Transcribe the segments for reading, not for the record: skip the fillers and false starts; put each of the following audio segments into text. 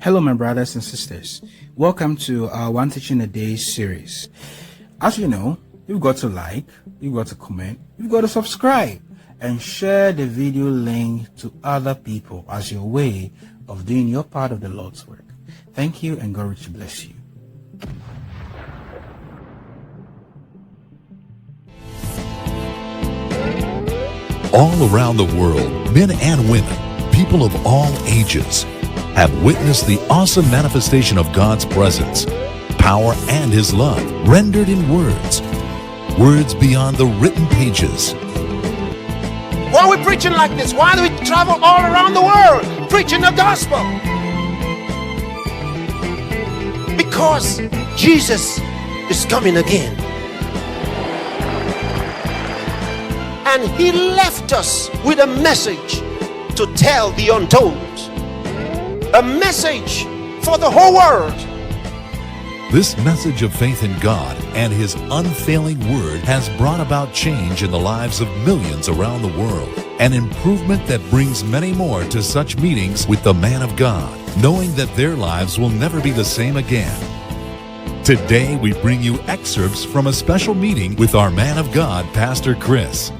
Hello, my brothers and sisters. Welcome to our One Teaching a Day series. As you know, you've got to like, you've got to comment, you've got to subscribe, and share the video link to other people as your way of doing your part of the Lord's work. Thank you, and God richly bless you. All around the world, men and women, people of all ages, have witnessed the awesome manifestation of God's presence, power, and His love rendered in words beyond the written pages. Why are we preaching like this? Why do we travel all around the world preaching the gospel? Because Jesus is coming again. And He left us with a message to tell the untold. A message for the whole world. This message of faith in God and His unfailing word has brought about change in the lives of millions around the world. An improvement that brings many more to such meetings with the man of God, knowing that their lives will never be the same again. Today we bring you excerpts from a special meeting with our man of God, Pastor Chris.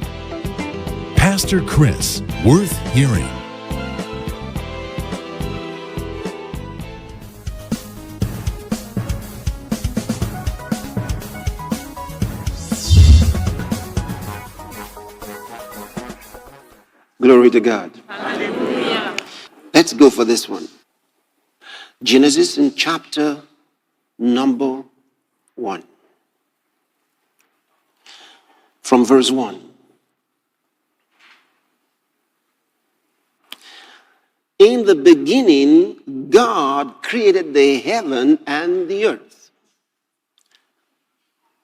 Pastor Chris, worth hearing. Glory to God. Hallelujah. Let's go for this one. Genesis in chapter number 1. From verse 1. In the beginning, God created the heaven and the earth.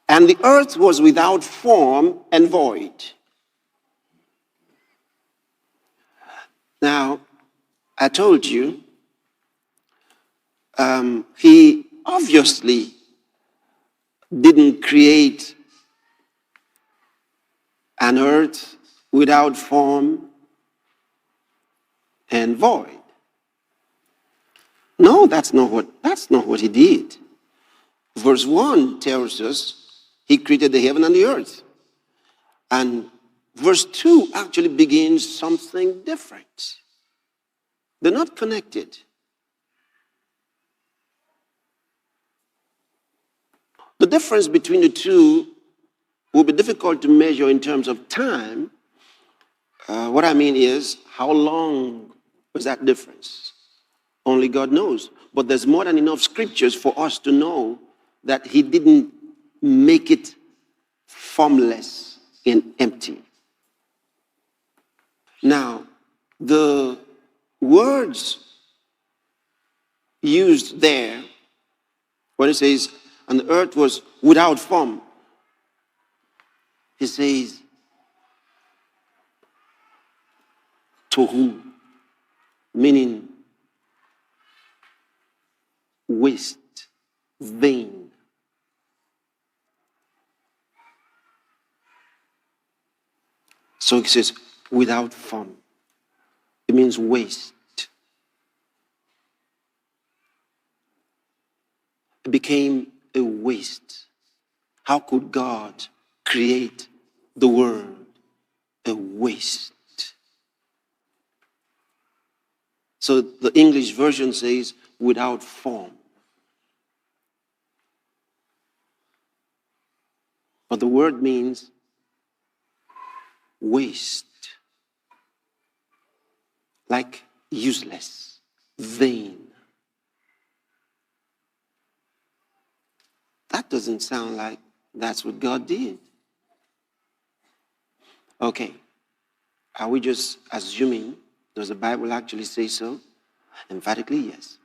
And the earth was without form and void. Now, I told you, He obviously didn't create an earth without form and void. No, that's not what He did. Verse 1 tells us He created the heaven and the earth. And verse 2 actually begins something different. They're not connected. The difference between the two will be difficult to measure in terms of time. What I mean is, how long was that difference? Only God knows. But there's more than enough scriptures for us to know that He didn't make it formless and empty. Now, the words used there, when it says, and the earth was without form, He says, tohu, meaning waste, vain. So He says, without form. It means waste. It became a waste. How could God create the world a waste? So the English version says, without form. But the word means waste. Like useless, vain. That doesn't sound like that's what God did. Okay. Are we just assuming? Does the Bible actually say so? Emphatically, yes.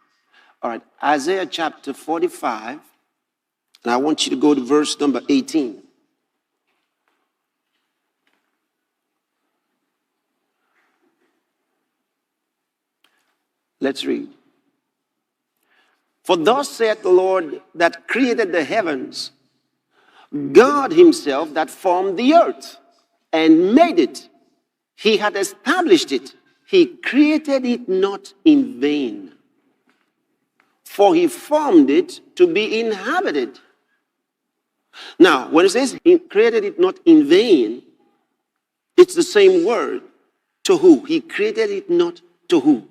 All right. Isaiah chapter 45. And I want you to go to verse number 18. Let's read. For thus saith the Lord that created the heavens, God Himself that formed the earth and made it. He had established it. He created it not in vain. for he formed it to be inhabited. Now, when it says he created it not in vain, it's the same word. To who? He created it not to who?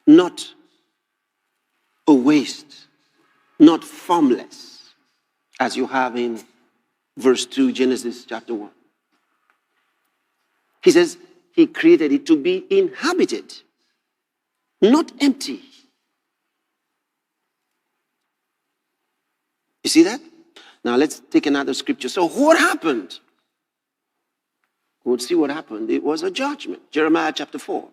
Not a waste, not formless, as you have in verse 2, Genesis chapter 1. He says he created it to be inhabited, not empty. You see that? Now let's take another scripture. So what happened? We'll see what happened. It was a judgment. Jeremiah chapter 4.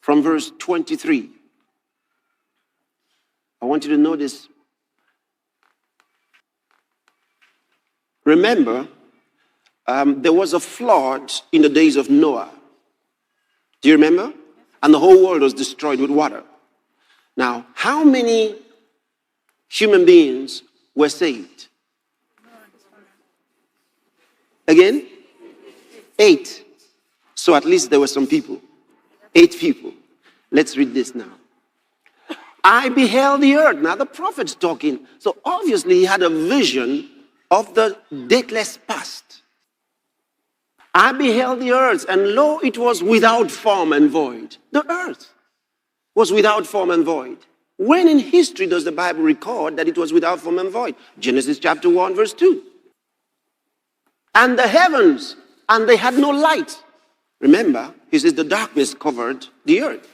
From verse 23. I want you to notice. Remember, there was a flood in the days of Noah. Do you remember? And the whole world was destroyed with water. Now, how many human beings were saved? Again? 8. So at least there were some people. 8 people. Let's read this now. I beheld the earth. Now the prophet's talking. So obviously he had a vision of the dateless past. I beheld the earth, and lo, it was without form and void. The earth was without form and void. When in history does the Bible record that it was without form and void? Genesis chapter 1, verse 2. And the heavens, and they had no light. Remember, he says the darkness covered the earth.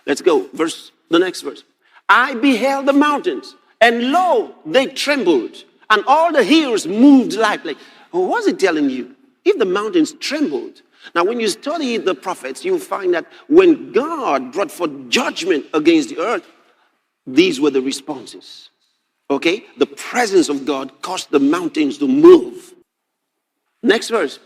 Let's go. The next verse. I beheld the mountains, and lo, they trembled, and all the hills moved lightly. What was it telling you? If the mountains trembled. Now, when you study the prophets, you'll find that when God brought forth judgment against the earth, these were the responses. Okay? The presence of God caused the mountains to move. Next verse.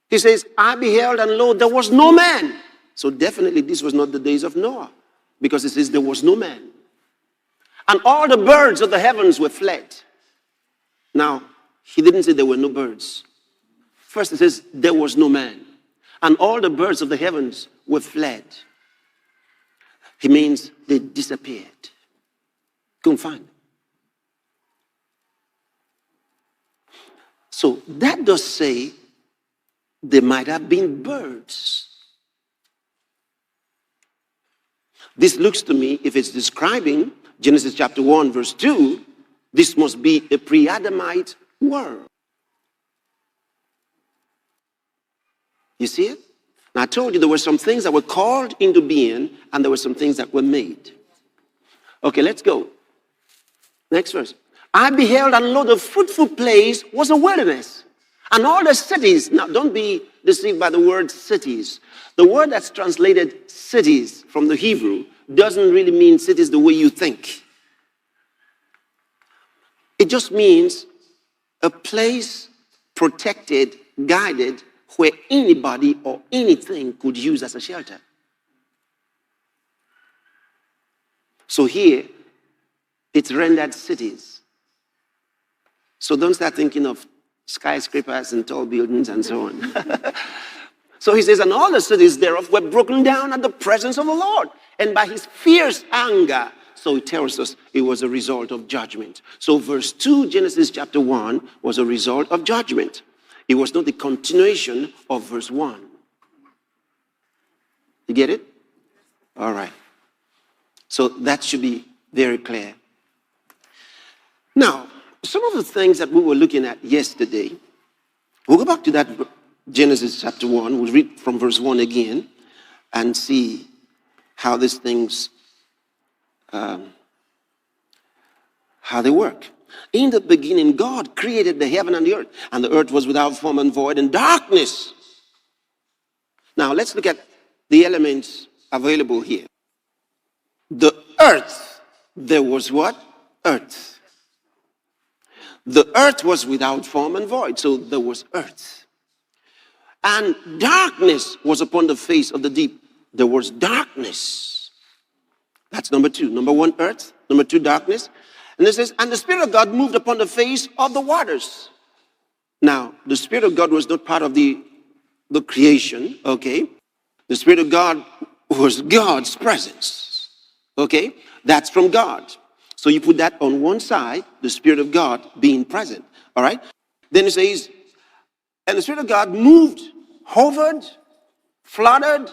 He says, I beheld, and lo, there was no man. So definitely this was not the days of Noah, because it says there was no man. And all the birds of the heavens were fled. Now, he didn't say there were no birds. First it says there was no man. And all the birds of the heavens were fled. He means they disappeared. Couldn't find them. So that does say there might have been birds. This looks to me, if it's describing Genesis chapter 1, verse 2, this must be a pre-Adamite world. You see it? Now I told you there were some things that were called into being, and there were some things that were made. Okay, let's go. Next verse. I beheld, and lo, the fruitful place was a wilderness. And all the cities, now don't be deceived by the word cities. The word that's translated cities from the Hebrew doesn't really mean cities the way you think. It just means a place protected, guided, where anybody or anything could use as a shelter. So here, it's rendered cities. So don't start thinking of skyscrapers and tall buildings and so on. So he says, and all the cities thereof were broken down at the presence of the Lord, and by his fierce anger. So it tells us it was a result of judgment. So verse 2, Genesis chapter 1, was a result of judgment. It was not the continuation of verse 1. You get it? All right. So that should be very clear. Now, some of the things that we were looking at yesterday, we'll go back to that Genesis chapter 1. We'll read from verse 1 again and see how these things, how they work. In the beginning, God created the heaven and the earth was without form and void, and darkness. Now, let's look at the elements available here. The earth, there was what? Earth. The earth was without form and void, so there was earth. And darkness was upon the face of the deep. There was darkness. That's number 2. Number 1, earth. Number 2, darkness. And it says, and the Spirit of God moved upon the face of the waters. Now, the Spirit of God was not part of the creation, okay? The Spirit of God was God's presence. Okay? That's from God. So you put that on one side, the Spirit of God being present. All right? Then it says, and the Spirit of God moved, hovered, fluttered,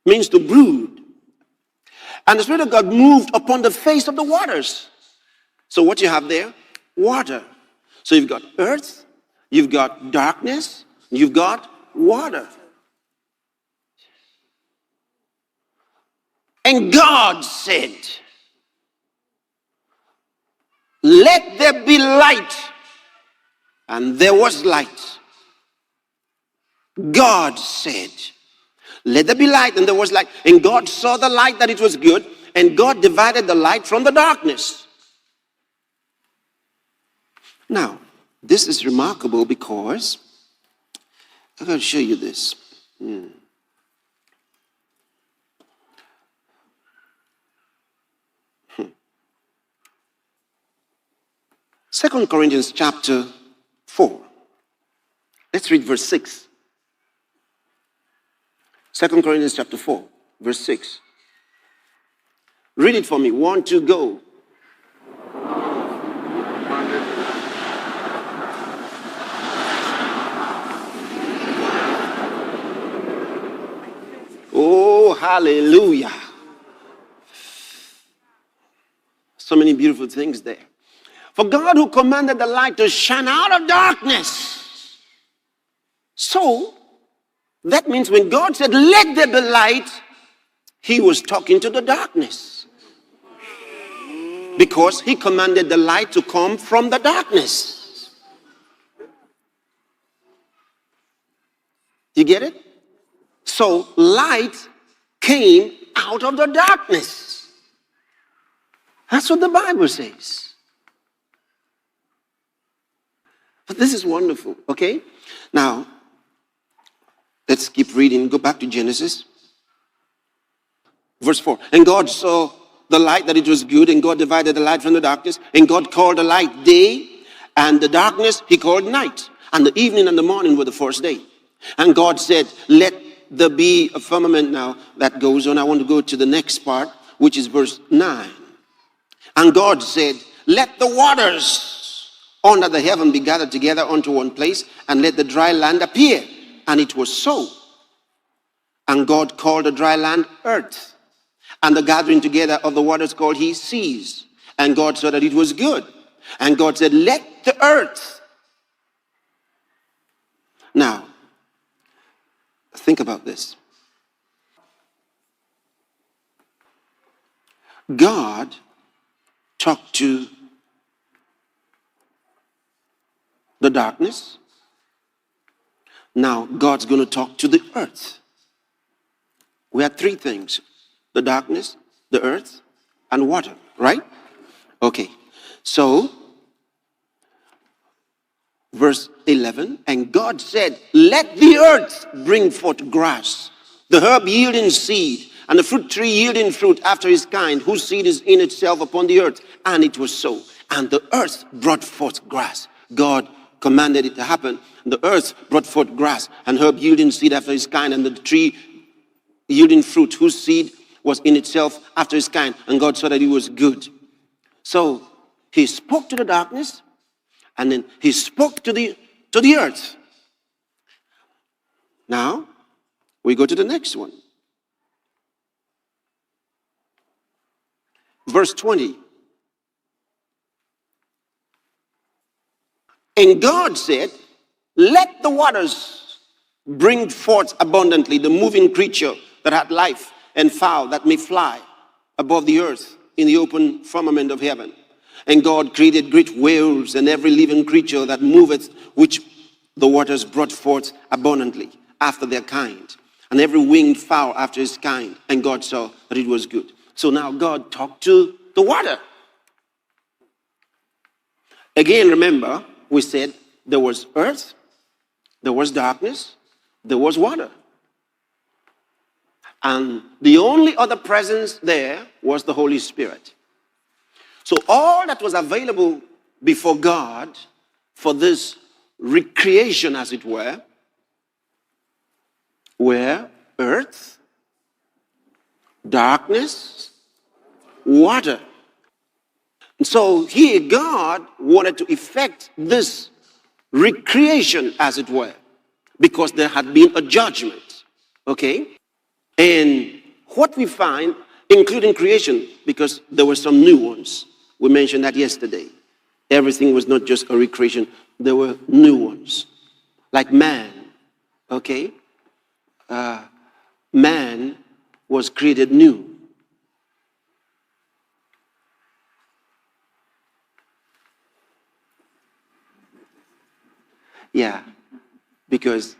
means to brood. And the Spirit of God moved upon the face of the waters. So what you have there? Water. So you've got earth, you've got darkness, you've got water. And God said, let there be light. And there was light. God said, let there be light, and there was light. And God saw the light that it was good, and God divided the light from the darkness. Now, this is remarkable because I'm going to show you this. 2 Corinthians chapter 4. Let's read verse 6. 2 Corinthians chapter 4, verse 6. Read it for me. 1, 2, go. Oh, hallelujah. So many beautiful things there. For God who commanded the light to shine out of darkness. So, that means when God said, let there be light, he was talking to the darkness. Because he commanded the light to come from the darkness. You get it? So, light came out of the darkness. That's what the Bible says. But this is wonderful, okay? Now, let's keep reading. Go back to Genesis. Verse 4. And God saw the light that it was good, and God divided the light from the darkness. And God called the light day, and the darkness he called night. And the evening and the morning were the first day. And God said, let there be a firmament. Now that goes on. I want to go to the next part, which is verse 9. And God said, let the waters under the heaven be gathered together unto one place, and let the dry land appear. And it was so. And God called the dry land earth, and the gathering together of the waters called he seas. And God saw that it was good. And God said, let the earth. Now, think about this. God talked to the darkness. Now, God's going to talk to the earth. We had three things: the darkness, the earth, and water, right? Okay. So, verse 11, and God said, let the earth bring forth grass, the herb yielding seed, and the fruit tree yielding fruit after his kind, whose seed is in itself upon the earth. And it was so. And the earth brought forth grass. God commanded it to happen. The earth brought forth grass, and herb yielding seed after his kind, and the tree yielding fruit, whose seed was in itself after his kind. And God saw that it was good. So he spoke to the darkness, and then he spoke to the earth. Now, we go to the next one. Verse 20. And God said, let the waters bring forth abundantly the moving creature that had life, and fowl that may fly above the earth in the open firmament of heaven. And God created great whales and every living creature that moveth, which the waters brought forth abundantly after their kind, and every winged fowl after his kind. And God saw that it was good. So now God talked to the water. Again, remember, we said there was earth, there was darkness, there was water. And the only other presence there was the Holy Spirit. So all that was available before God for this recreation, as it were, were earth, darkness, water. And so here God wanted to effect this recreation, as it were, because there had been a judgment. Okay? And what we find, including creation, because there were some new ones. We mentioned that yesterday. Everything was not just a recreation. There were new ones. Like man. Okay? Man was created new. Yeah, because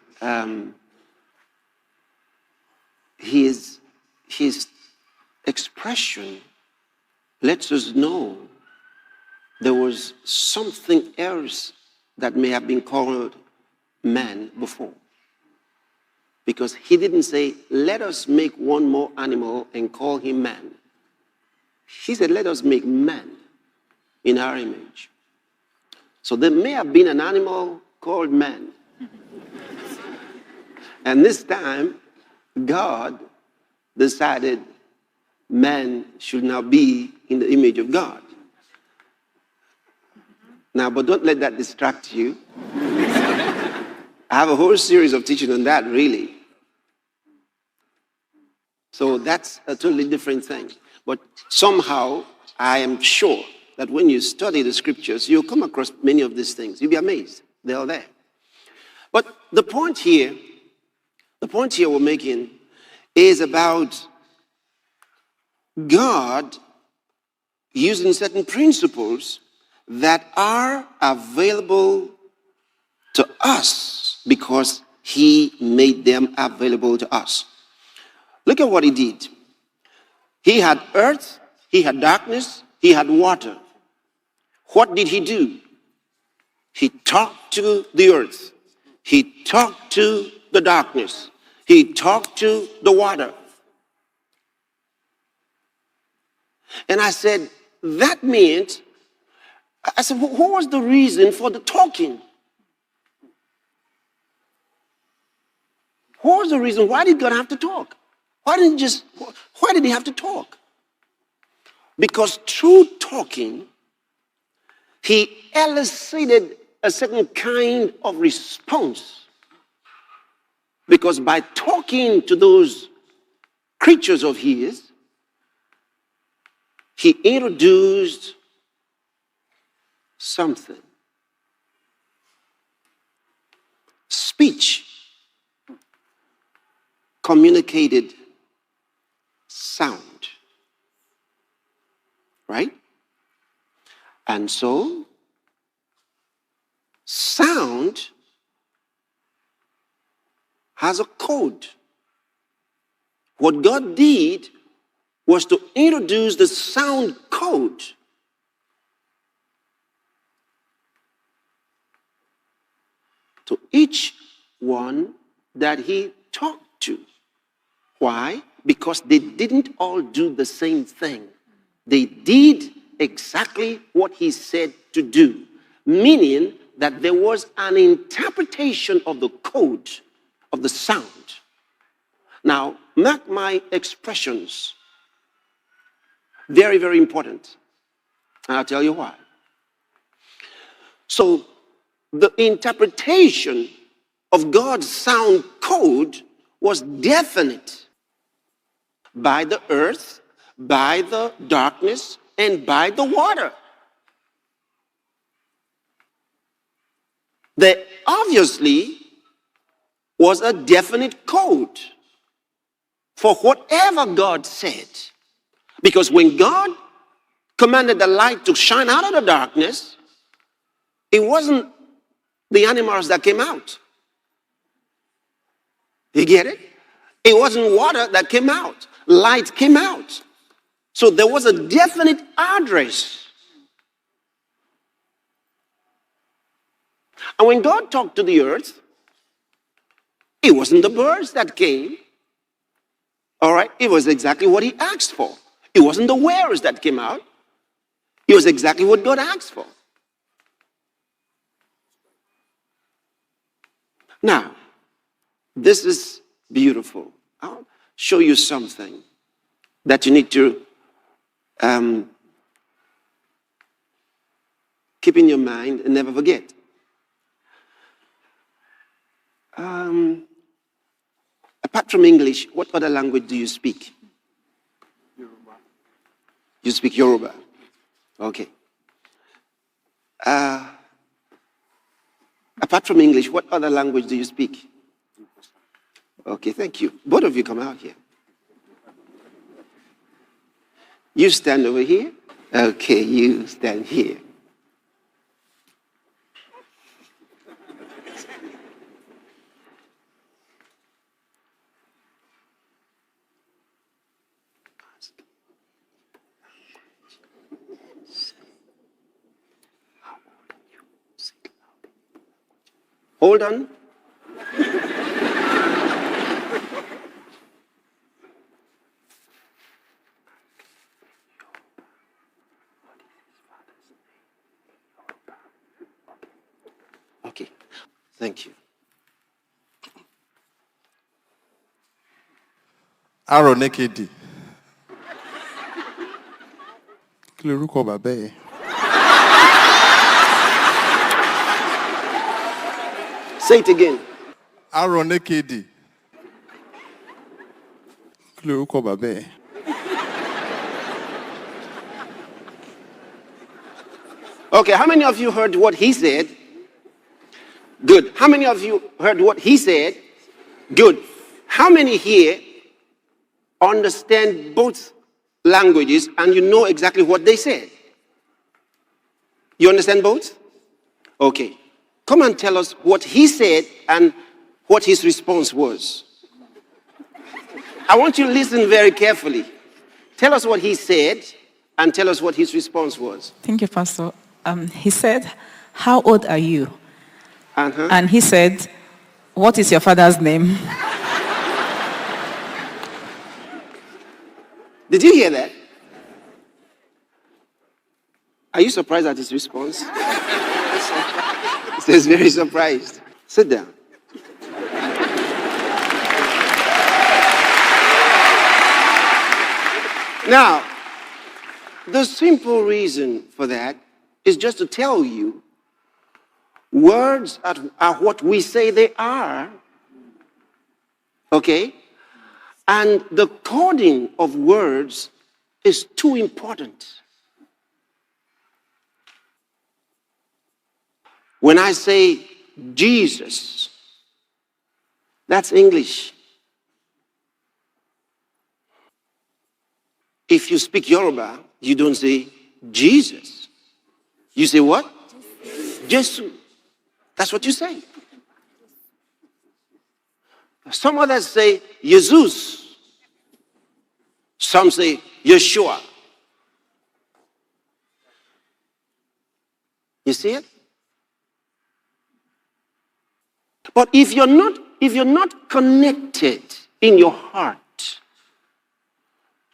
his expression lets us know there was something else that may have been called man before. Because he didn't say, let us make one more animal and call him man. He said, let us make man in our image. So there may have been an animal called man. And this time, God decided man should now be in the image of God. Now, but don't let that distract you. I have a whole series of teaching on that, really. So that's a totally different thing. But somehow, I am sure that when you study the scriptures, you'll come across many of these things. You'll be amazed. They're all there. But the point here we're making is about God using certain principles that are available to us because he made them available to us. Look at what he did. He had earth, he had darkness, he had water. What did he do? He talked to the earth. He talked to the darkness. He talked to the water. And I said, that meant, I said, what was the reason for the talking? What was the reason? Why did God have to talk? Why did he have to talk? Because through talking, he elicited a certain kind of response. Because by talking to those creatures of his, he introduced something. Speech communicated sound. Right? And so, sound has a code. What God did was to introduce the sound code to each one that he talked to. Why? Because they didn't all do the same thing. They did exactly what he said to do, meaning that there was an interpretation of the code of the sound. Now, mark my expressions. Very, very important. And I'll tell you why. So, the interpretation of God's sound code was definite by the earth, by the darkness, and by the water. There obviously was a definite code for whatever God said. Because when God commanded the light to shine out of the darkness, it wasn't the animals that came out. You get it? It wasn't water that came out. Light came out. So there was a definite address. And when God talked to the earth, it wasn't the birds that came. All right? It was exactly what he asked for. It wasn't the whales that came out. It was exactly what God asked for. Now, this is beautiful. I'll show you something that you need to keep in your mind and never forget. Apart from English, what other language do you speak? Yoruba. You speak Yoruba. Okay. Apart from English, what other language do you speak? Okay, thank you. Both of you come out here. You stand over here. Okay, you stand here. Hold on. Okay, thank you. Aronekedi. Kí lorúkọ bàbá ẹ? Say it again. Aronekedi. Kí lorúkọ bàbá ẹ? Okay, how many of you heard what he said? Good. How many of you heard what he said? Good. How many here understand both languages and you know exactly what they said? You understand both? Okay. Come and tell us what he said and what his response was. I want you to listen very carefully. Tell us what he said and tell us what his response was. Thank you, Pastor. He said, "How old are you?" Uh-huh. And he said, "What is your father's name?" Did you hear that? Are you surprised at his response? He says, very surprised. Sit down. Now, the simple reason for that is just to tell you words are what we say they are, okay? And the coding of words is too important. When I say Jesus, that's English. If you speak Yoruba, you don't say Jesus. You say what? Jesus. That's what you say. Some others say Jesus. Some say Yeshua. You see it? But if you're not connected in your heart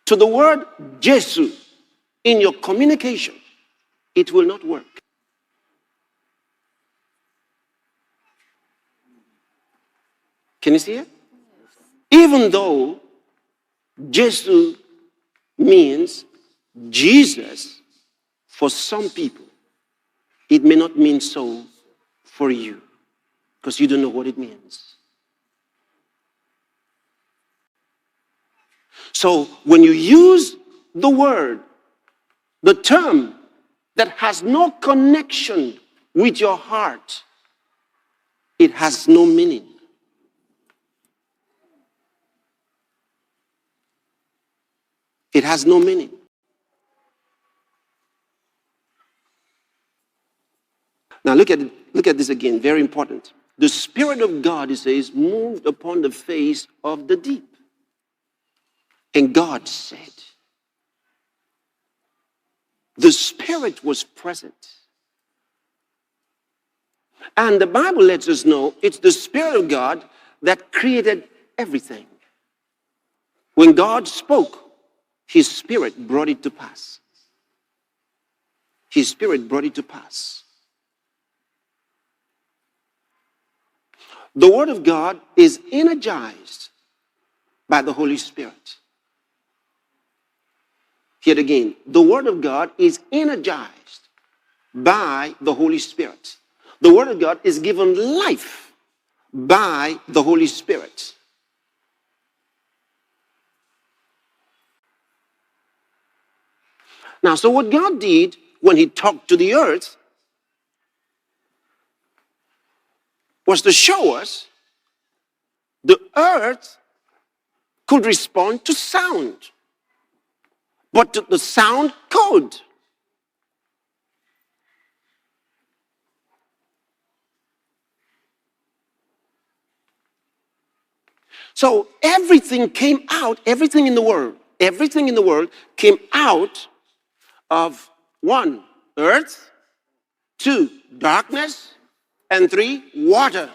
to the word Jesus in your communication, it will not work. Can you see it? Even though Jesus means Jesus for some people, it may not mean so for you because you don't know what it means. So when you use the word, the term that has no connection with your heart, it has no meaning. It has no meaning. Now look at this again, very important. The Spirit of God, it says, moved upon the face of the deep. And God said, the Spirit was present. And the Bible lets us know it's the Spirit of God that created everything. When God spoke, His Spirit brought it to pass. His Spirit brought it to pass. The Word of God is energized by the Holy Spirit. Hear it again. The Word of God is energized by the Holy Spirit. The Word of God is given life by the Holy Spirit. Now, so what God did when he talked to the earth was to show us the earth could respond to sound, but to the sound code. So everything came out, everything in the world came out of 1, earth, 2, darkness, and 3, water.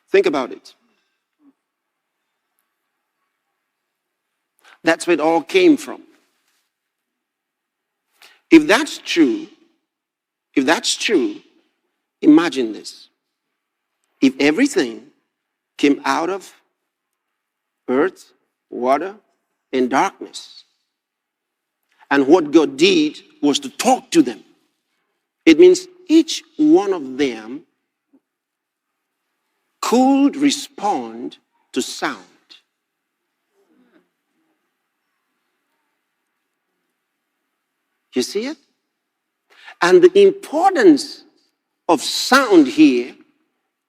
Think about it. That's where it all came from. If that's true, imagine this. If everything came out of earth, water, and darkness, and what God did was to talk to them, it means each one of them could respond to sound. You see it? And the importance of sound here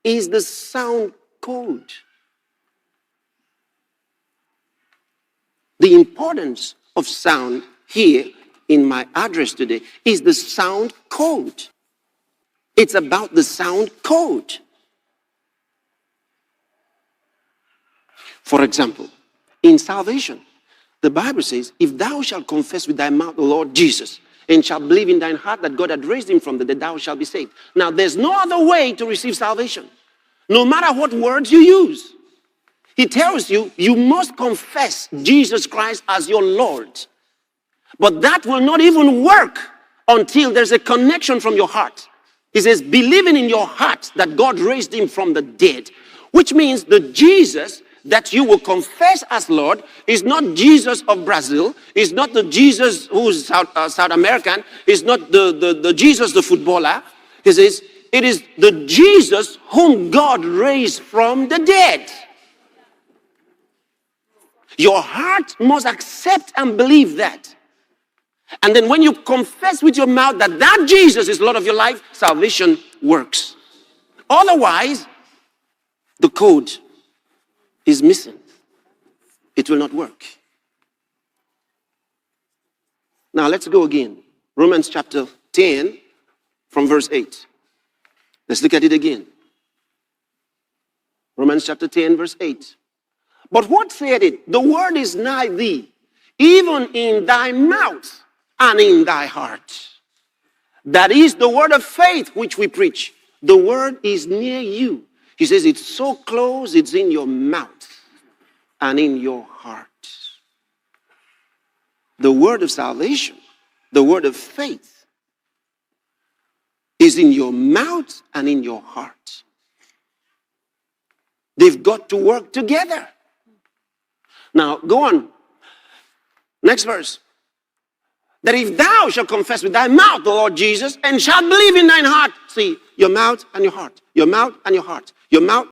is the sound code. The importance of sound here in my address today is the sound code. It's about the sound code. For example, in salvation, the Bible says, if thou shalt confess with thy mouth the Lord Jesus, and shalt believe in thine heart that God had raised him from the dead, thou shalt be saved. Now, there's no other way to receive salvation, no matter what words you use. He tells you, you must confess Jesus Christ as your Lord. But that will not even work until there's a connection from your heart. He says, believing in your heart that God raised him from the dead, which means the Jesus that you will confess as Lord is not Jesus of Brazil, is not the Jesus who's South American, is not the Jesus the footballer. He says, it is the Jesus whom God raised from the dead. Your heart must accept and believe that. And then when you confess with your mouth that that Jesus is Lord of your life, salvation works. Otherwise, the code is missing. It will not work. Now let's go again. Romans chapter 10 from verse 8. Let's look at it again. Romans chapter 10 verse 8. But what said it? The word is nigh thee, even in thy mouth and in thy heart. That is the word of faith which we preach. The word is near you. He says it's so close, it's in your mouth and in your heart. The word of salvation, the word of faith, is in your mouth and in your heart. They've got to work together. Now, go on. Next verse. That if thou shalt confess with thy mouth the Lord Jesus and shalt believe in thine heart. See, your mouth and your heart. Your mouth and your heart. Your mouth